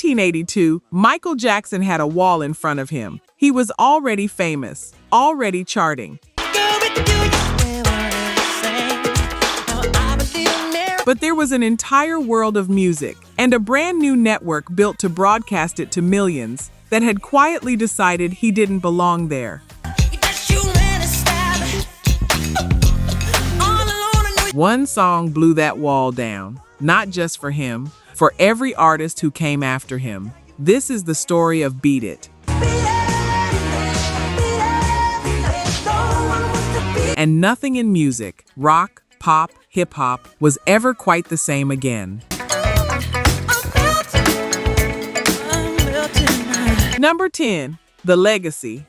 1982, Michael Jackson had a wall in front of him. He was already famous, already charting. But there was an entire world of music and a brand new network built to broadcast it to millions that had quietly decided he didn't belong there. One song blew that wall down, not just for him, for every artist who came after him. This is the story of Beat It. And nothing in music, rock, pop, hip-hop, was ever quite the same again. Number 10, The Legacy.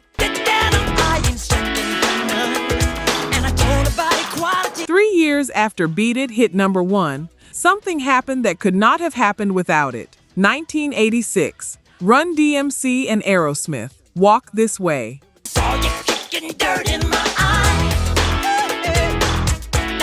3 years after Beat It hit number 1, something happened that could not have happened without it. 1986, Run DMC and Aerosmith, Walk This Way.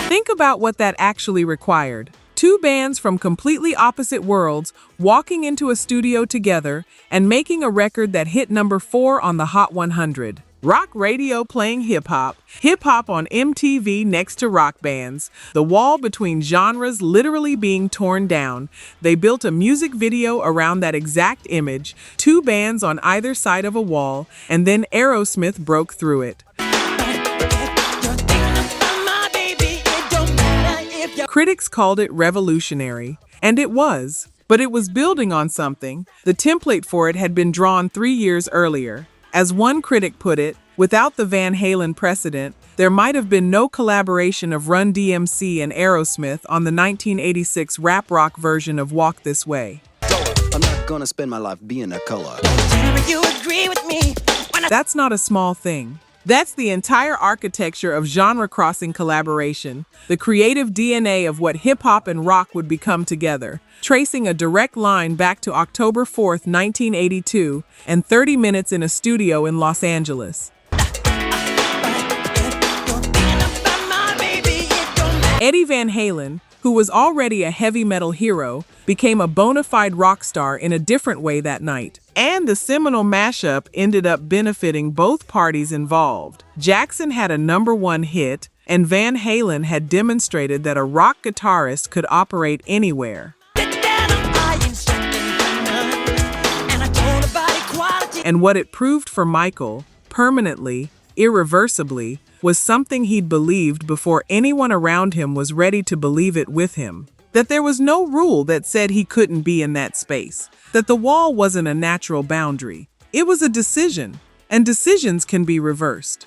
Think about what that actually required. Two bands from completely opposite worlds walking into a studio together and making a record that hit number 4 on the Hot 100. Rock radio playing hip-hop on MTV next to rock bands, the wall between genres literally being torn down. They built a music video around that exact image, two bands on either side of a wall, and then Aerosmith broke through it. Critics called it revolutionary, and it was, but it was building on something. The template for it had been drawn 3 years earlier. As one critic put it, without the Van Halen precedent, there might have been no collaboration of Run DMC and Aerosmith on the 1986 rap rock version of Walk This Way. I'm not gonna spend my life being a color. You agree with me? That's not a small thing. That's the entire architecture of genre-crossing collaboration, the creative DNA of what hip-hop and rock would become together, tracing a direct line back to October 4th, 1982, and 30 minutes in a studio in Los Angeles. Eddie Van Halen, who was already a heavy metal hero, became a bona fide rock star in a different way that night. And the seminal mashup ended up benefiting both parties involved. Jackson had a number 1 hit, and Van Halen had demonstrated that a rock guitarist could operate anywhere. And what it proved for Michael, permanently, irreversibly, was something he'd believed before anyone around him was ready to believe it with him. That there was no rule that said he couldn't be in that space. That the wall wasn't a natural boundary. It was a decision, and decisions can be reversed.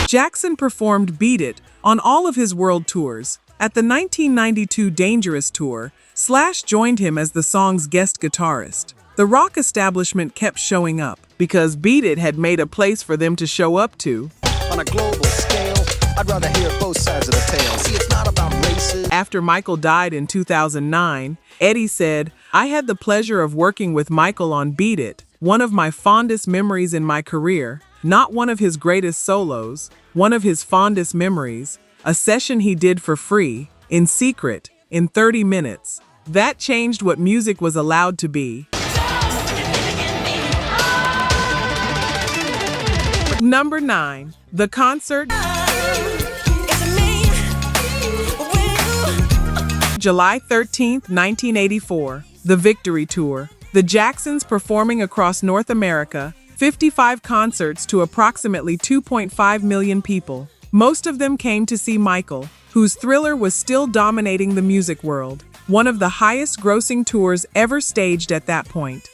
Jackson performed Beat It on all of his world tours. At the 1992 Dangerous Tour, Slash joined him as the song's guest guitarist. The rock establishment kept showing up because Beat It had made a place for them to show up to. On a global scale, I'd rather hear both sides of the tale. See, it's not about races. After Michael died in 2009, Eddie said, "I had the pleasure of working with Michael on Beat It, one of my fondest memories in my career. Not one of his greatest solos, one of his fondest memories. A session he did for free, in secret, in 30 minutes. That changed what music was allowed to be." Number 9, The Concert. July 13th, 1984, The Victory Tour. The Jacksons performing across North America, 55 concerts to approximately 2.5 million people. Most of them came to see Michael, whose Thriller was still dominating the music world, one of the highest grossing tours ever staged at that point.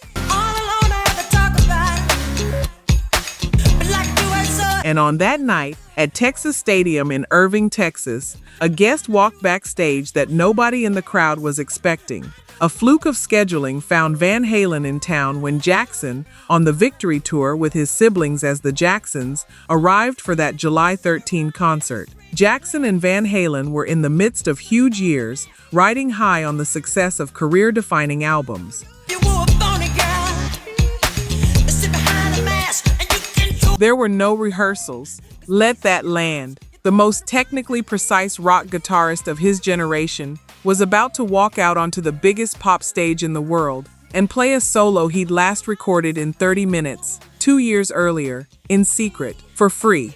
And on that night, at Texas Stadium in Irving, Texas, a guest walked backstage that nobody in the crowd was expecting. A fluke of scheduling found Van Halen in town when Jackson, on the Victory Tour with his siblings as the Jacksons, arrived for that July 13 concert. Jackson and Van Halen were in the midst of huge years, riding high on the success of career-defining albums. There were no rehearsals. Let that land. the most technically precise rock guitarist of his generation, was about to walk out onto the biggest pop stage in the world and play a solo he'd last recorded in 30 minutes, 2 years earlier, in secret, for free.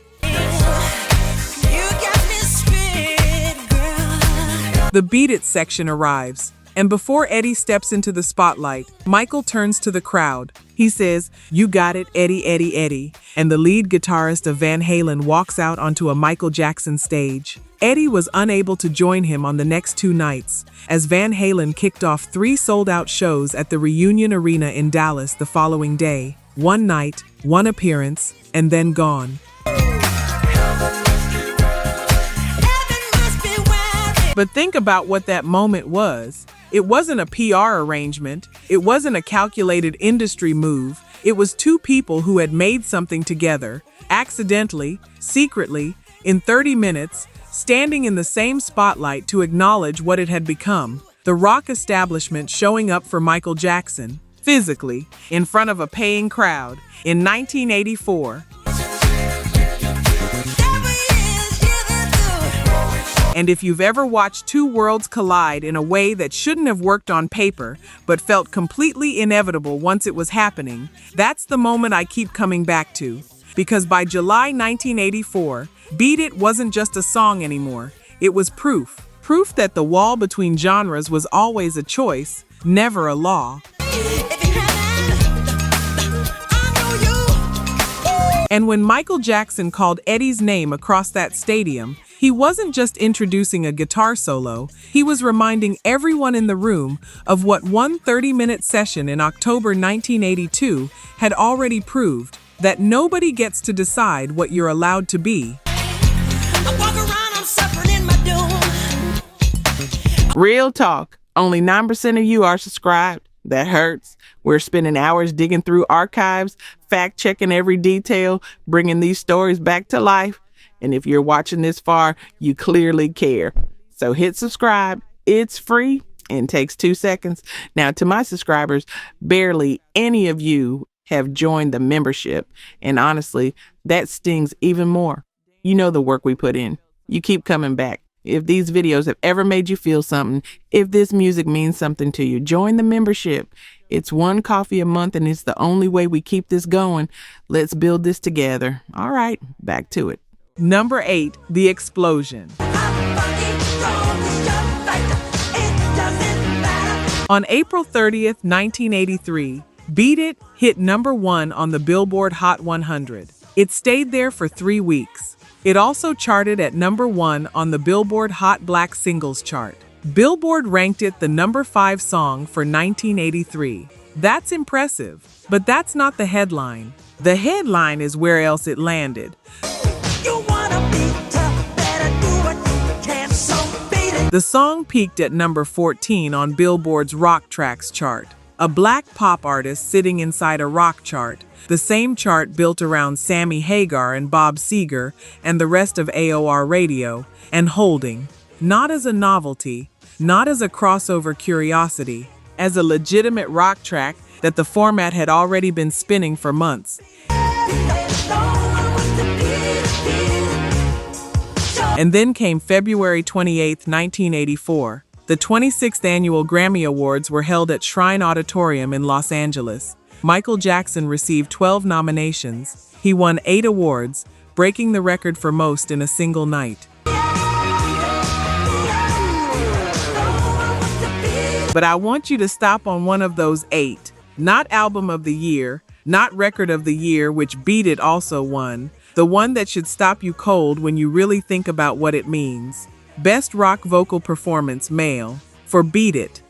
The Beat It section arrives, and before Eddie steps into the spotlight, Michael turns to the crowd. He says, "You got it, Eddie, Eddie, Eddie," and the lead guitarist of Van Halen walks out onto a Michael Jackson stage. Eddie was unable to join him on the next 2 nights, as Van Halen kicked off 3 sold-out shows at the Reunion Arena in Dallas the following day. 1 night, 1 appearance, and then gone. But think about what that moment was. It wasn't a PR arrangement. It wasn't a calculated industry move. It was 2 people who had made something together, accidentally, secretly, in 30 minutes, standing in the same spotlight to acknowledge what it had become. The rock establishment showing up for Michael Jackson, physically, in front of a paying crowd, in 1984. And if you've ever watched 2 worlds collide in a way that shouldn't have worked on paper, but felt completely inevitable once it was happening, that's the moment I keep coming back to. Because by July 1984, Beat It wasn't just a song anymore. It was proof. Proof that the wall between genres was always a choice, never a law. And when Michael Jackson called Eddie's name across that stadium, he wasn't just introducing a guitar solo, he was reminding everyone in the room of what one 30-minute session in October 1982 had already proved, that nobody gets to decide what you're allowed to be. I walk around, I'm suffering in my doom. Real talk, only 9% of you are subscribed. That hurts. We're spending hours digging through archives, fact-checking every detail, bringing these stories back to life. And if you're watching this far, you clearly care. So hit subscribe. It's free and takes 2 seconds. Now, to my subscribers, barely any of you have joined the membership. And honestly, that stings even more. You know the work we put in. You keep coming back. If these videos have ever made you feel something, if this music means something to you, join the membership. It's $1 coffee a month and it's the only way we keep this going. Let's build this together. All right, back to it. Number 8, The Explosion. On April 30th, 1983, Beat It hit number 1 on the Billboard Hot 100. It stayed there for 3 weeks. It also charted at number 1 on the Billboard Hot Black Singles chart. Billboard ranked it the number 5 song for 1983. That's impressive, but that's not the headline. The headline is where else it landed. The song peaked at number 14 on Billboard's Rock Tracks chart, a black pop artist sitting inside a rock chart, the same chart built around Sammy, Hagar, and Bob Seger and the rest of AOR radio, and holding, not as a novelty, not as a crossover curiosity, as a legitimate rock track that the format had already been spinning for months. And then came February 28, 1984. The 26th annual Grammy Awards were held at Shrine Auditorium in Los Angeles. Michael Jackson received 12 nominations. He won 8 awards, breaking the record for most in a single night. But I want you to stop on one of those 8. Not Album of the Year, not Record of the Year, which Beat It also won. The one that should stop you cold when you really think about what it means. Best Rock Vocal Performance, Male, for Beat It.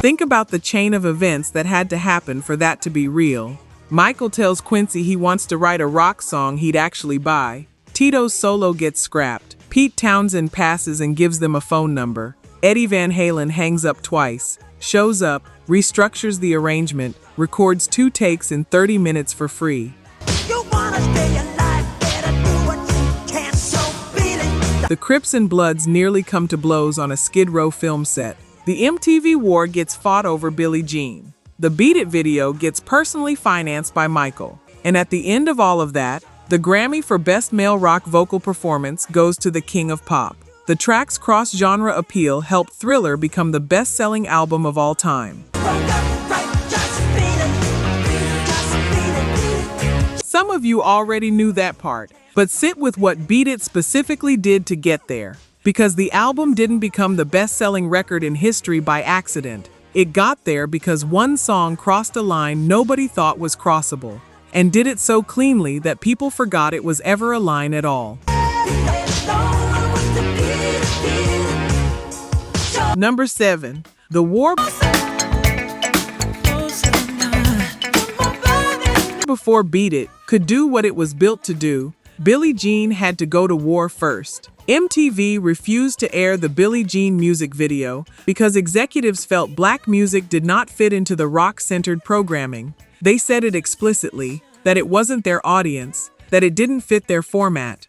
Think about the chain of events that had to happen for that to be real. Michael tells Quincy he wants to write a rock song he'd actually buy. Tito's solo gets scrapped. Pete Townshend passes and gives them a phone number. Eddie Van Halen hangs up twice, shows up, restructures the arrangement, records 2 takes in 30 minutes for free. The Crips and Bloods nearly come to blows on a Skid Row film set. The MTV war gets fought over Billie Jean. The Beat It video gets personally financed by Michael. And at the end of all of that, the Grammy for Best Male Rock Vocal Performance goes to the King of Pop. The track's cross-genre appeal helped Thriller become the best-selling album of all time. Some of you already knew that part, but sit with what Beat It specifically did to get there. Because the album didn't become the best-selling record in history by accident. It got there because one song crossed a line nobody thought was crossable, and did it so cleanly that people forgot it was ever a line at all. Number 7. The War. Before Beat It could do what it was built to do, Billie Jean had to go to war first. MTV refused to air the Billie Jean music video because executives felt black music did not fit into the rock-centered programming. They said it explicitly, that it wasn't their audience, that it didn't fit their format.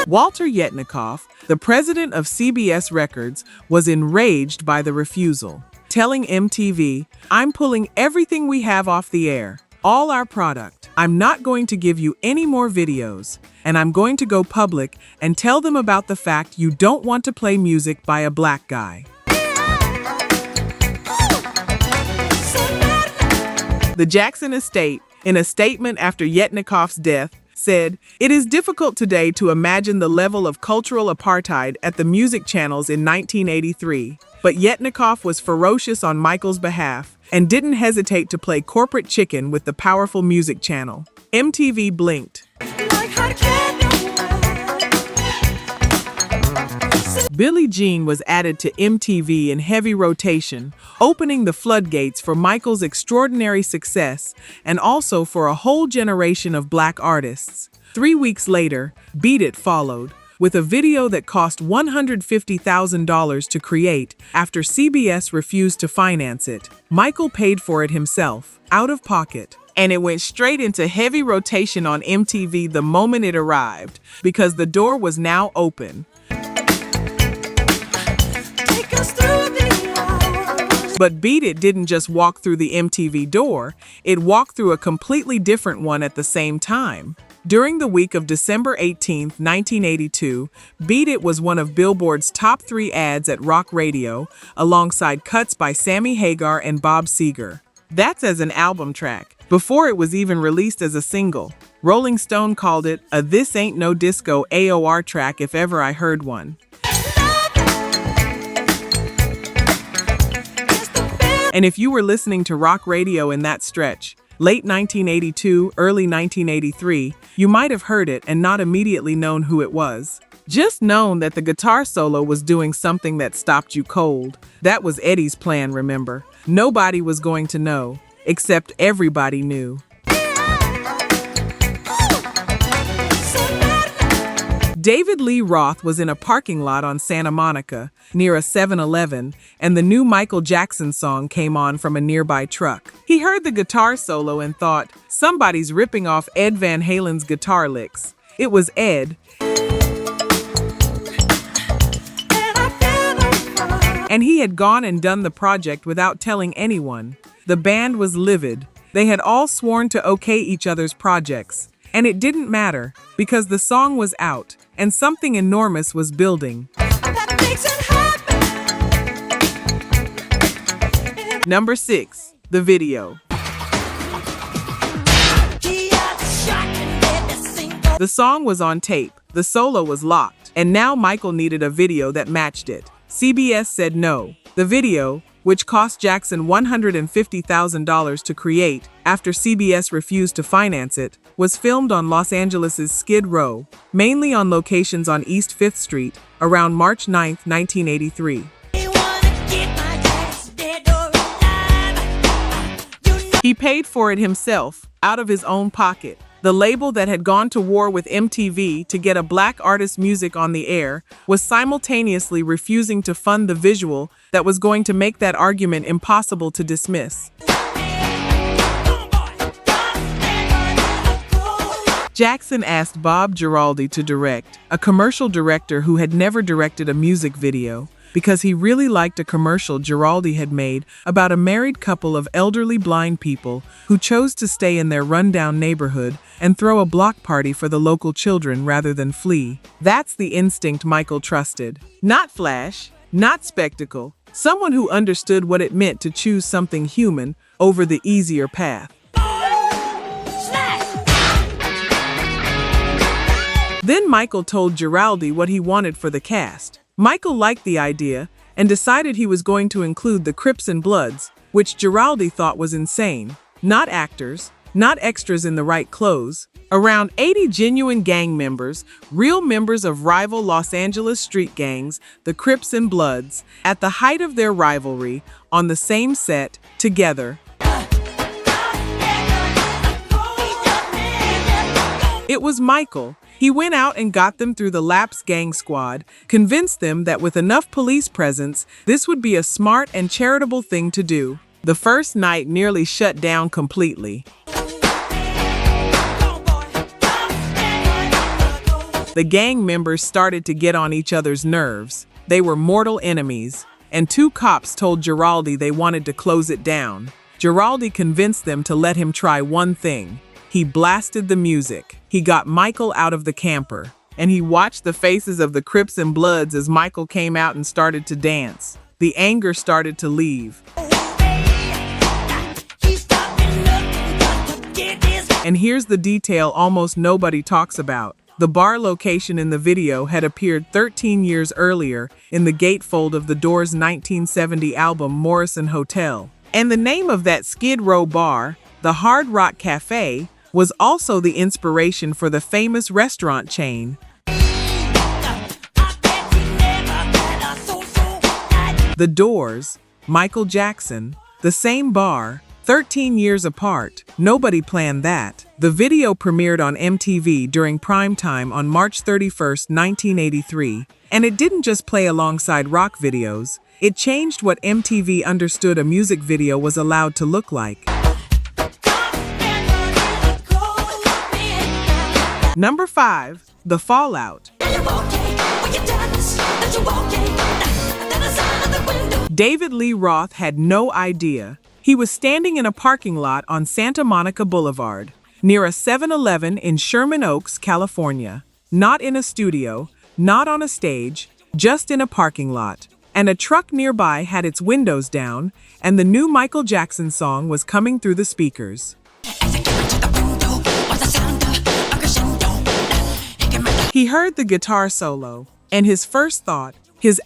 Walter Yetnikoff, the president of CBS Records, was enraged by the refusal, telling MTV, "I'm pulling everything we have off the air, all our product. I'm not going to give you any more videos, and I'm going to go public and tell them about the fact you don't want to play music by a black guy." The Jackson estate, in a statement after Yetnikoff's death, said, "It is difficult today to imagine the level of cultural apartheid at the music channels in 1983, but Yetnikoff was ferocious on Michael's behalf and didn't hesitate to play corporate chicken with the powerful music channel." MTV blinked. Billie Jean was added to MTV in heavy rotation, opening the floodgates for Michael's extraordinary success and also for a whole generation of black artists. 3 weeks later, Beat It followed, with a video that cost $150,000 to create after CBS refused to finance it. Michael paid for it himself, out of pocket. And it went straight into heavy rotation on MTV the moment it arrived, because the door was now open. But Beat It didn't just walk through the MTV door, it walked through a completely different one at the same time. During the week of December 18, 1982, Beat It was one of Billboard's top 3 ads at rock radio, alongside cuts by Sammy, Hagar, and Bob Seger. That's as an album track, before it was even released as a single. Rolling Stone called it a "This Ain't No Disco" AOR track if ever I heard one. And if you were listening to rock radio in that stretch, late 1982, early 1983, you might have heard it and not immediately known who it was. Just known that the guitar solo was doing something that stopped you cold. That was Eddie's plan, remember? Nobody was going to know, except everybody knew. David Lee Roth was in a parking lot on Santa Monica, near a 7-Eleven, and the new Michael Jackson song came on from a nearby truck. He heard the guitar solo and thought, somebody's ripping off Ed Van Halen's guitar licks. It was Ed. And he had gone and done the project without telling anyone. The band was livid. They had all sworn to okay each other's projects. And it didn't matter, because the song was out, and something enormous was building. Number 6. The video. The song was on tape, the solo was locked, and now Michael needed a video that matched it. CBS said no. The video, which cost Jackson $150,000 to create after CBS refused to finance it, was filmed on Los Angeles' Skid Row, mainly on locations on East 5th Street, around March 9, 1983. He paid for it himself, out of his own pocket. The label that had gone to war with MTV to get a black artist's music on the air was simultaneously refusing to fund the visual that was going to make that argument impossible to dismiss. Jackson asked Bob Giraldi to direct, a commercial director who had never directed a music video, because he really liked a commercial Giraldi had made about a married couple of elderly blind people who chose to stay in their rundown neighborhood and throw a block party for the local children rather than flee. That's the instinct Michael trusted. Not flash, not spectacle, someone who understood what it meant to choose something human over the easier path. Then Michael told Giraldi what he wanted for the cast. Michael liked the idea and decided he was going to include the Crips and Bloods, which Giraldi thought was insane. Not actors, not extras in the right clothes. Around 80 genuine gang members, real members of rival Los Angeles street gangs, the Crips and Bloods, at the height of their rivalry, on the same set, together. It was Michael. He went out and got them through the Laps gang squad, convinced them that with enough police presence, this would be a smart and charitable thing to do. The first night nearly shut down completely. The gang members started to get on each other's nerves. They were mortal enemies, and two cops told Giraldi they wanted to close it down. Giraldi convinced them to let him try one thing. He blasted the music. He got Michael out of the camper, and he watched the faces of the Crips and Bloods as Michael came out and started to dance. The anger started to leave. And here's the detail almost nobody talks about. The bar location in the video had appeared 13 years earlier in the gatefold of the Doors' 1970 album Morrison Hotel. And the name of that Skid Row bar, the Hard Rock Cafe, was also the inspiration for the famous restaurant chain. The Doors, Michael Jackson, the same bar, 13 years apart. Nobody planned that. The video premiered on MTV during prime time on March 31st, 1983, and it didn't just play alongside rock videos. It changed what MTV understood a music video was allowed to look like. Number 5, The Fallout. David Lee Roth had no idea. He was standing in a parking lot on Santa Monica Boulevard, near a 7-Eleven in Sherman Oaks, California. Not in a studio, not on a stage, just in a parking lot. And a truck nearby had its windows down, and the new Michael Jackson song was coming through the speakers. He heard the guitar solo, and his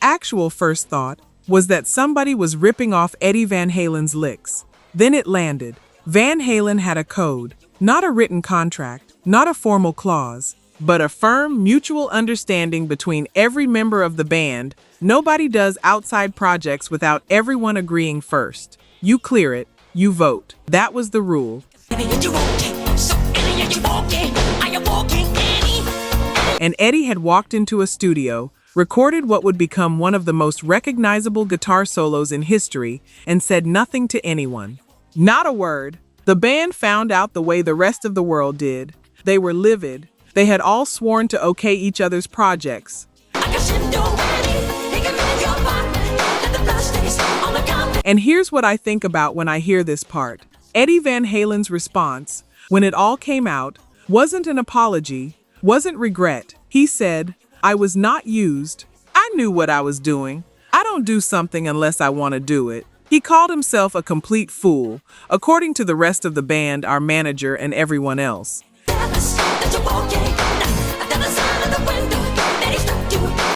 actual first thought, was that somebody was ripping off Eddie Van Halen's licks. Then it landed. Van Halen had a code, not a written contract, not a formal clause, but a firm mutual understanding between every member of the band. Nobody does outside projects without everyone agreeing first. You clear it, you vote. That was the rule. And Eddie had walked into a studio, recorded what would become one of the most recognizable guitar solos in history, and said nothing to anyone. Not a word. The band found out the way the rest of the world did. They were livid. They had all sworn to okay each other's projects. And here's what I think about when I hear this part. Eddie Van Halen's response, when it all came out, wasn't an apology, wasn't regret. He said, I was not used. I knew what I was doing. I don't do something unless I want to do it. He called himself a complete fool, according to the rest of the band, our manager, and everyone else.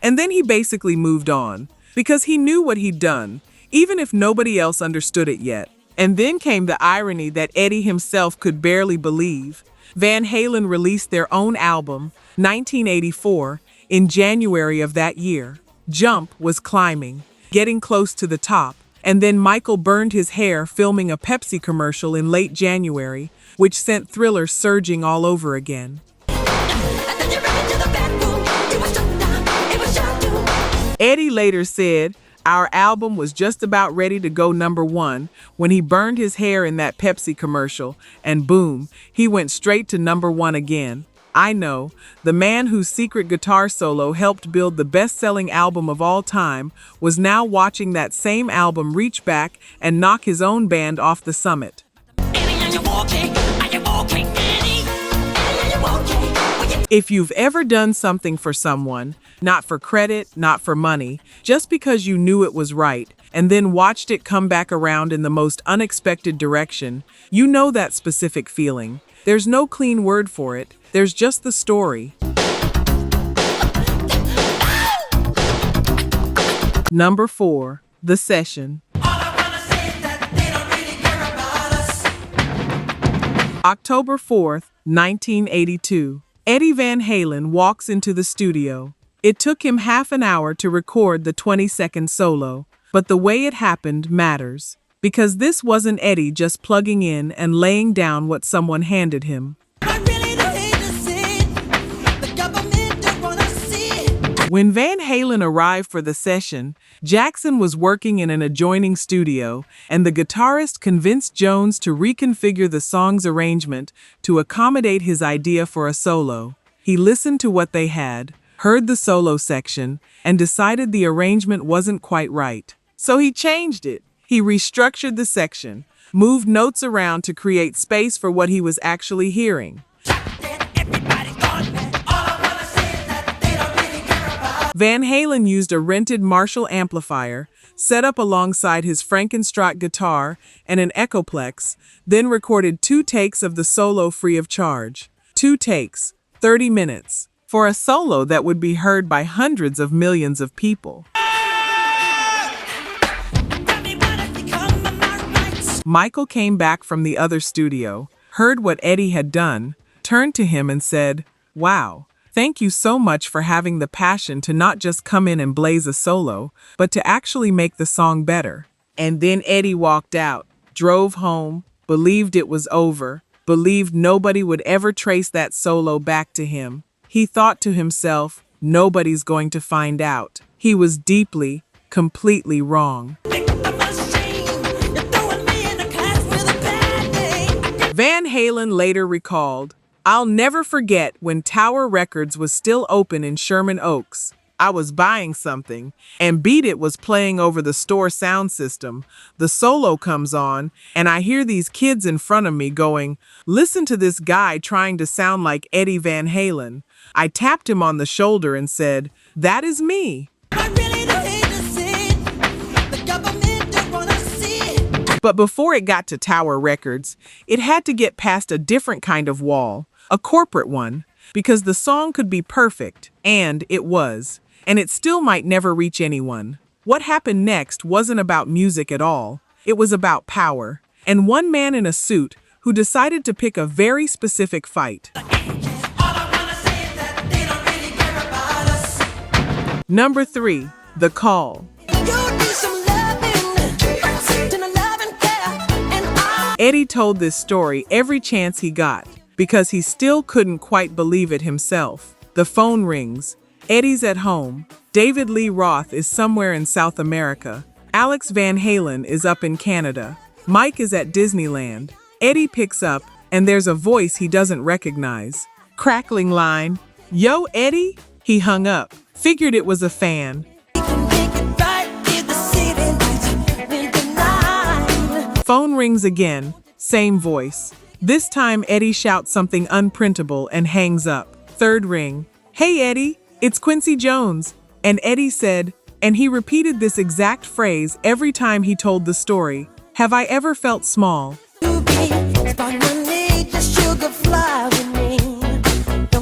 And then he basically moved on, because he knew what he'd done, even if nobody else understood it yet. And then came the irony that Eddie himself could barely believe. Van Halen released their own album, 1984, in January of that year. Jump was climbing, getting close to the top, and then Michael burned his hair filming a Pepsi commercial in late January, which sent Thriller surging all over again. Eddie later said, our album was just about ready to go #1 when he burned his hair in that Pepsi commercial, and boom, he went straight to #1 again. I know, the man whose secret guitar solo helped build the best-selling album of all time was now watching that same album reach back and knock his own band off the summit. If you've ever done something for someone, not for credit, not for money, just because you knew it was right, and then watched it come back around in the most unexpected direction, you know that specific feeling. There's no clean word for it, there's just the story. Number 4, The Session. October 4th, 1982. Eddie Van Halen walks into the studio. It took him half an hour to record the 20-second solo, but the way it happened matters. Because this wasn't Eddie just plugging in and laying down what someone handed him. When Van Halen arrived for the session, Jackson was working in an adjoining studio, and the guitarist convinced Jones to reconfigure the song's arrangement to accommodate his idea for a solo. He listened to what they had, heard the solo section, and decided the arrangement wasn't quite right. So he changed it. He restructured the section, moved notes around to create space for what he was actually hearing. Van Halen used a rented Marshall amplifier, set up alongside his Frankenstrat guitar and an Echoplex, then recorded 2 takes of the solo free of charge. 2 takes, 30 minutes, for a solo that would be heard by hundreds of millions of people. Michael came back from the other studio, heard what Eddie had done, turned to him and said, "Wow. Thank you so much for having the passion to not just come in and blaze a solo, but to actually make the song better." And then Eddie walked out, drove home, believed it was over, believed nobody would ever trace that solo back to him. He thought to himself, nobody's going to find out. He was deeply, completely wrong. Van Halen later recalled, "I'll never forget when Tower Records was still open in Sherman Oaks. I was buying something, and Beat It was playing over the store sound system. The solo comes on, and I hear these kids in front of me going, 'Listen to this guy trying to sound like Eddie Van Halen.' I tapped him on the shoulder and said, 'That is me.'" But before it got to Tower Records, it had to get past a different kind of wall. A corporate one, because the song could be perfect, and it was, and it still might never reach anyone. What happened next wasn't about music at all. It was about power, and one man in a suit who decided to pick a very specific fight. Number 3, The Call. Eddie told this story every chance he got, because he still couldn't quite believe it himself. The phone rings. Eddie's at home. David Lee Roth is somewhere in South America. Alex Van Halen is up in Canada. Mike is at Disneyland. Eddie picks up, and there's a voice he doesn't recognize. Crackling line, "Yo, Eddie?" He hung up. Figured it was a fan. Phone rings again. Same voice. This time Eddie shouts something unprintable and hangs up. Third ring. "Hey Eddie, it's Quincy Jones." And Eddie said, and he repeated this exact phrase every time he told the story, "Have I ever felt small?"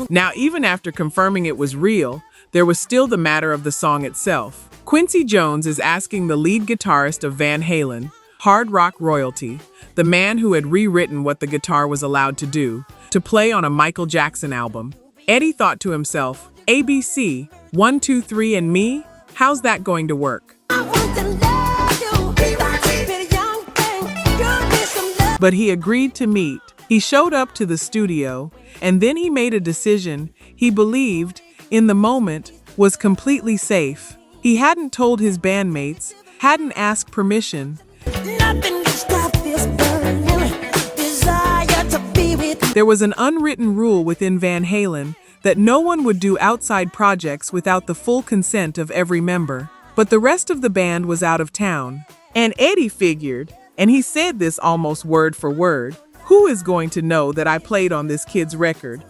Now, even after confirming it was real, there was still the matter of the song itself. Quincy Jones is asking the lead guitarist of Van Halen, hard rock royalty, the man who had rewritten what the guitar was allowed to do, to play on a Michael Jackson album. Eddie thought to himself, ABC, 1, 2, 3 and me? How's that going to work? But he agreed to meet. He showed up to the studio, and then he made a decision he believed, in the moment, was completely safe. He hadn't told his bandmates, hadn't asked permission. Nothing can stop this burning desire to be with There was an unwritten rule within Van Halen that no one would do outside projects without the full consent of every member. But the rest of the band was out of town. And Eddie figured, and he said this almost word for word, who is going to know that I played on this kid's record?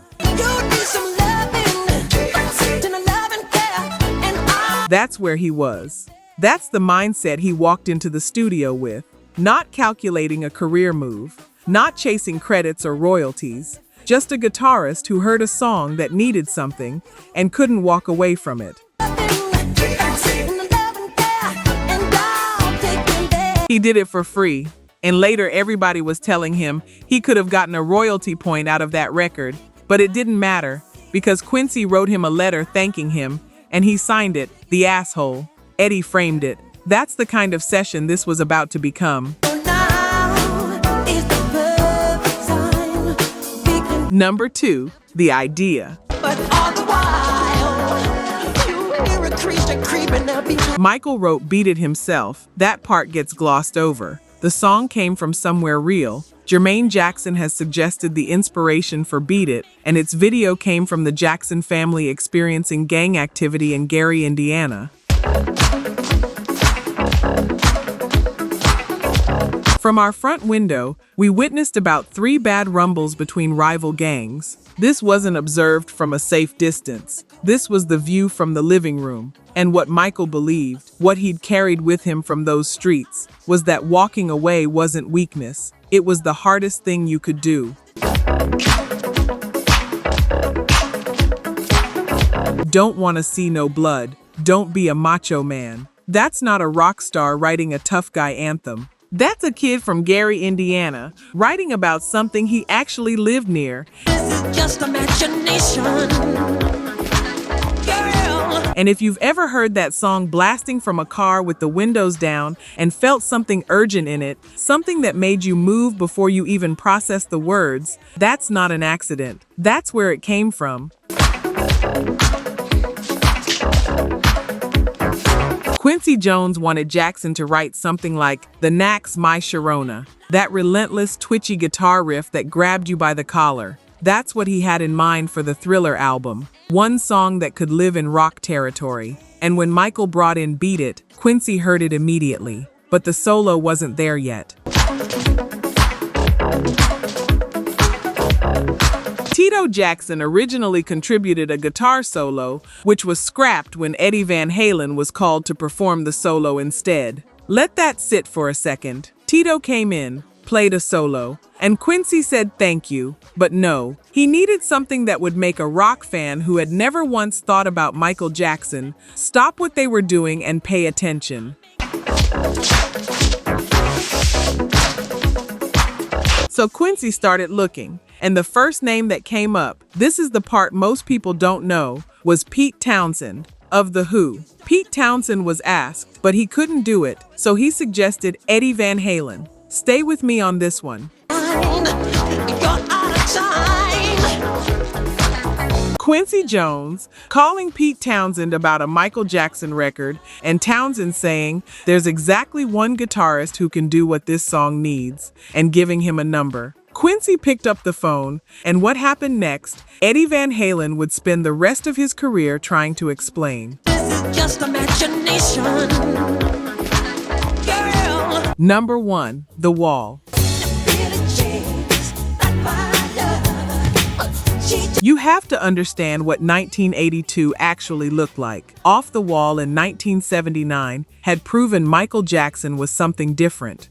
That's where he was. That's the mindset he walked into the studio with, not calculating a career move, not chasing credits or royalties, just a guitarist who heard a song that needed something and couldn't walk away from it. He did it for free, and later everybody was telling him he could have gotten a royalty point out of that record, but it didn't matter because Quincy wrote him a letter thanking him, and he signed it, the asshole. Eddie framed it. That's the kind of session this was about to become. Number 2, the idea. Michael wrote Beat It himself. That part gets glossed over. The song came from somewhere real. Jermaine Jackson has suggested the inspiration for Beat It, and its video came from the Jackson family experiencing gang activity in Gary, Indiana. From our front window, we witnessed about 3 bad rumbles between rival gangs. This wasn't observed from a safe distance. This was the view from the living room. And what Michael believed, what he'd carried with him from those streets, was that walking away wasn't weakness. It was the hardest thing you could do. Don't want to see no blood. Don't be a macho man. That's not a rock star writing a tough guy anthem. That's a kid from Gary, Indiana, writing about something he actually lived near. This is just imagination. Girl. And if you've ever heard that song blasting from a car with the windows down and felt something urgent in it, something that made you move before you even processed the words, that's not an accident. That's where it came from. Quincy Jones wanted Jackson to write something like The Knack's My Sharona, that relentless, twitchy guitar riff that grabbed you by the collar. That's what he had in mind for the Thriller album, one song that could live in rock territory. And when Michael brought in Beat It, Quincy heard it immediately, but the solo wasn't there yet. Tito Jackson originally contributed a guitar solo, which was scrapped when Eddie Van Halen was called to perform the solo instead. Let that sit for a second. Tito came in, played a solo, and Quincy said thank you, but no. He needed something that would make a rock fan who had never once thought about Michael Jackson stop what they were doing and pay attention. So Quincy started looking. And the first name that came up, this is the part most people don't know, was Pete Townshend of The Who. Pete Townshend was asked, but he couldn't do it, so he suggested Eddie Van Halen. Stay with me on this one. Quincy Jones calling Pete Townshend about a Michael Jackson record, and Townshend saying there's exactly one guitarist who can do what this song needs, and giving him a number. Quincy picked up the phone, and what happened next, Eddie Van Halen would spend the rest of his career trying to explain. This is just imagination. Girl. Number 1, The Wall. You have to understand what 1982 actually looked like. Off the Wall in 1979 had proven Michael Jackson was something different.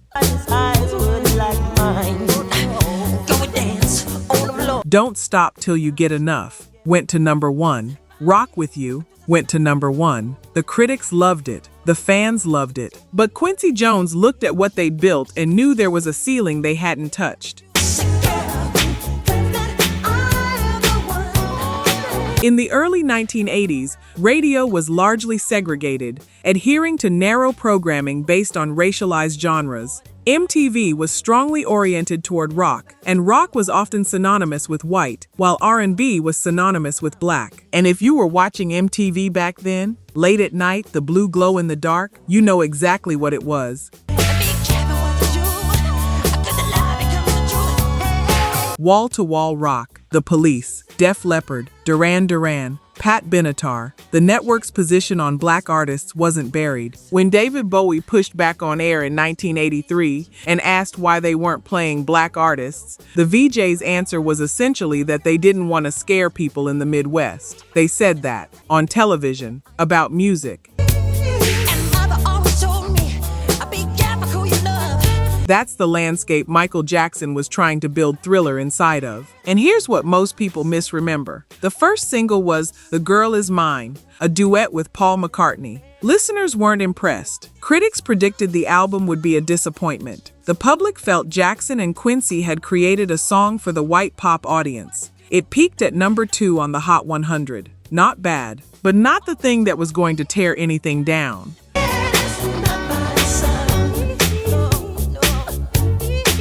Don't Stop Till You Get Enough went to number 1. Rock With You went to number 1. The critics loved it. The fans loved it. But Quincy Jones looked at what they'd built and knew there was a ceiling they hadn't touched. In the early 1980s, radio was largely segregated, adhering to narrow programming based on racialized genres. MTV was strongly oriented toward rock, and rock was often synonymous with white, while R&B was synonymous with black. And if you were watching MTV back then, late at night, the blue glow in the dark, you know exactly what it was. Wall-to-Wall Rock, The Police, Def Leppard, Duran Duran, Pat Benatar. The network's position on black artists wasn't buried. When David Bowie pushed back on air in 1983 and asked why they weren't playing black artists, the VJ's answer was essentially that they didn't want to scare people in the Midwest. They said that, on television, about music. And mother always told me, be careful who you love. That's the landscape Michael Jackson was trying to build Thriller inside of. And here's what most people misremember. The first single was The Girl Is Mine, a duet with Paul McCartney. Listeners weren't impressed. Critics predicted the album would be a disappointment. The public felt Jackson and Quincy had created a song for the white pop audience. It peaked at number 2 on the Hot 100. Not bad, but not the thing that was going to tear anything down.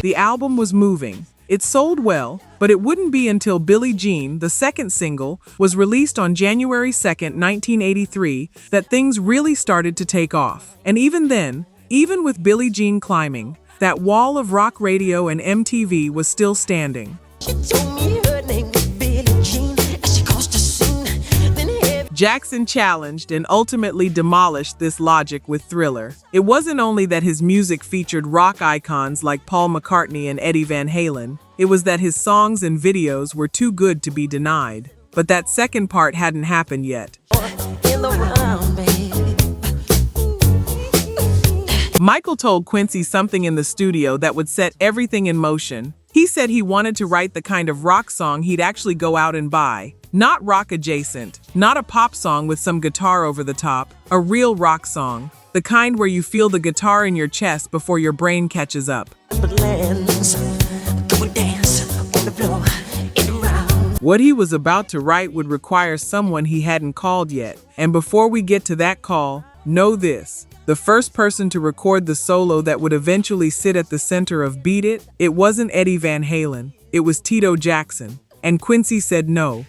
The album was moving. It sold well, but it wouldn't be until Billie Jean, the second single, was released on January 2nd, 1983, that things really started to take off. And even then, even with Billie Jean climbing, that wall of rock radio and MTV was still standing. She told me her name was Billie Jean, and she caused a scene. Then Jackson challenged and ultimately demolished this logic with Thriller. It wasn't only that his music featured rock icons like Paul McCartney and Eddie Van Halen, it was that his songs and videos were too good to be denied. But that second part hadn't happened yet. in the round, babe. Michael told Quincy something in the studio that would set everything in motion. He said he wanted to write the kind of rock song he'd actually go out and buy. Not rock adjacent, not a pop song with some guitar over the top, a real rock song. The kind where you feel the guitar in your chest before your brain catches up. But lands, go and dance on the floor, in the round. What he was about to write would require someone he hadn't called yet. And before we get to that call, know this. The first person to record the solo that would eventually sit at the center of Beat It, it wasn't Eddie Van Halen. It was Tito Jackson. And Quincy said no.